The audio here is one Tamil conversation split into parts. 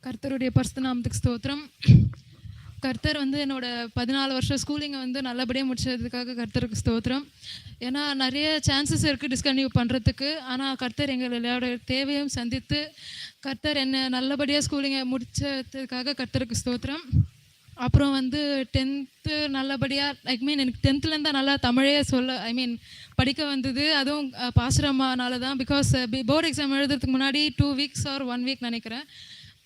கர்த்தருடைய பரிசுத்த நாமத்துக்கு ஸ்தோத்திரம். கர்த்தர் வந்து என்னோட 14 வருஷம் ஸ்கூலிங்கை வந்து நல்லபடியாக முடிச்சதுக்காக கர்த்தருக்கு ஸ்தோத்திரம். ஏன்னா நிறைய சான்சஸ் இருக்குது டிஸ்கன்டினியூ பண்ணுறதுக்கு. ஆனால் கர்த்தர் எங்களோட தேவையும் சந்தித்து கர்த்தர் என்னை நல்லபடியாக ஸ்கூலிங்கை முடித்ததுக்காக கர்த்தருக்கு ஸ்தோத்திரம். அப்புறம் வந்து 10th நல்லபடியாக எனக்கு 10th நல்லா தமிழே படிக்க வந்தது. அதுவும் பாஸ்டரம்மானால தான். பிகாஸ் போர்டு எக்ஸாம் எழுதுறதுக்கு முன்னாடி 2 weeks or 1 week நினைக்கிறேன்,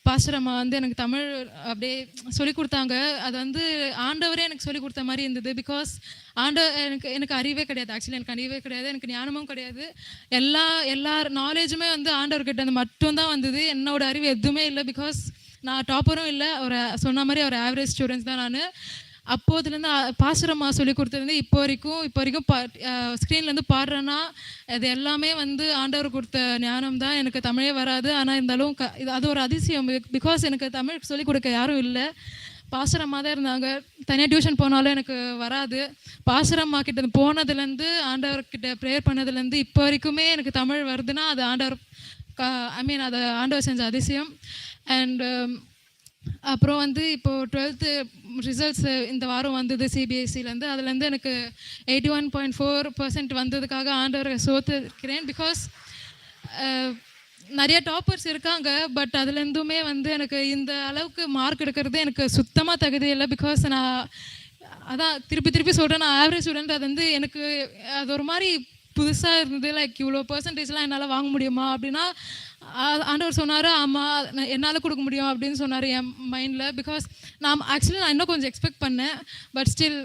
பாஸ்டரம்மா வந்து எனக்கு தமிழ் அப்படியே சொல்லிக் கொடுத்தாங்க. அது வந்து ஆண்டவரே எனக்கு சொல்லிக் கொடுத்த மாதிரி இருந்தது. பிகாஸ் எனக்கு அறிவே கிடையாது. ஆக்சுவலி எனக்கு அறிவே கிடையாது, எனக்கு ஞானமும் கிடையாது. எல்லா நாலேஜுமே வந்து ஆண்டவர்கிட்ட அந்த மட்டும்தான் வந்தது. என்னோட அறிவு எதுவுமே இல்லை. பிகாஸ் நான் டாப்பரும் இல்லை, ஒரு சொன்ன மாதிரி ஒரு ஆவரேஜ் ஸ்டூடெண்ட்ஸ் தான் நான். அப்போதுலேருந்து பாஸ்டரம்மா சொல்லி கொடுத்துருந்து இப்போ வரைக்கும் ஸ்க்ரீன்லேருந்து பாடுறேன்னா அது எல்லாமே வந்து ஆண்டவர் கொடுத்த ஞானம் தான். எனக்கு தமிழே வராது, ஆனால் இருந்தாலும் அது ஒரு அதிசயம். பிகாஸ் எனக்கு தமிழ் சொல்லிக் கொடுக்க யாரும் இல்லை, பாஸ்டரம்மா தான் இருந்தாங்க. தனியாக டியூஷன் போனாலும் எனக்கு வராது. பாஸ்டரம்மா கிட்ட போனதுலேருந்து ஆண்டவர்கிட்ட ப்ரேயர் பண்ணதுலேருந்து இப்போ வரைக்குமே எனக்கு தமிழ் வருதுன்னா அது ஆண்டவர் அது ஆண்டவர் செஞ்ச அதிசயம். அண்ட் அப்புறம் வந்து இப்போது 12th ரிசல்ட்ஸ் இந்த வாரம் வந்தது சிபிஎஸ்சிலேருந்து. அதுலேருந்து எனக்கு 81.4% வந்ததுக்காக ஆண்டவரை சோத்துக்கிறேன். பிகாஸ் நிறைய டாப்பர்ஸ் இருக்காங்க, பட் அதுலேருந்துமே வந்து எனக்கு இந்த அளவுக்கு மார்க் எடுக்கிறது எனக்கு சுத்தமாக தகுதி இல்லை. பிகாஸ் நான் அதான் திருப்பி சொல்கிறேன், நான் ஆவரேஜ் ஸ்டூடெண்ட். அது வந்து எனக்கு அது ஒரு மாதிரி புதுசாக இருந்தது. இவ்வளோ பர்சன்டேஜ்லாம் என்னால் வாங்க முடியுமா அப்படின்னா ஆண்டவர் சொன்னார், ஆமாம் என்னால் கொடுக்க முடியும் அப்படின்னு சொன்னார் என் மைண்டில். பிகாஸ் நான் இன்னும் கொஞ்சம் எக்ஸ்பெக்ட் பண்ணேன், பட் ஸ்டில்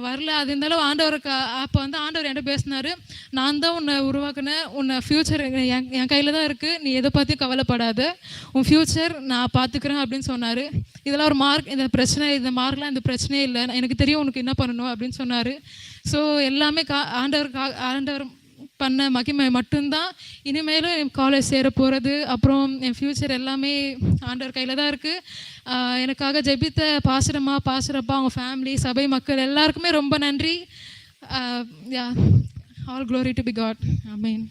வரல. அது இருந்தாலும் ஆண்டவருக்கு அப்போ வந்து ஆண்டவர் என்கிட்ட பேசினார், நான் தான் உன்னை உருவாக்குனேன், உன்னை ஃப்யூச்சர் என் கையில் தான் இருக்குது, நீ எதை பற்றியும் கவலைப்படாத, உன் ஃப்யூச்சர் நான் பார்த்துக்கிறேன் அப்படின்னு சொன்னார். இதெல்லாம் ஒரு மார்க், இந்த மார்க்லாம் இந்த பிரச்சனையே இல்லை, எனக்கு தெரியும் உனக்கு என்ன பண்ணணும் அப்படின்னு சொன்னார். ஸோ எல்லாமே ஆண்டவர் பண்ண மகிமை மட்டும்தான். இனிமேலும் என் காலேஜ் சேர போகிறது, அப்புறம் என் ஃப்யூச்சர் எல்லாமே ஆண்டவர் கையில் தான் இருக்குது. எனக்காக ஜெபித்த பாஸ்டரப்பா, அவங்க ஃபேமிலி, சபை மக்கள் எல்லாருக்குமே ரொம்ப நன்றி. All glory to be God. Amen.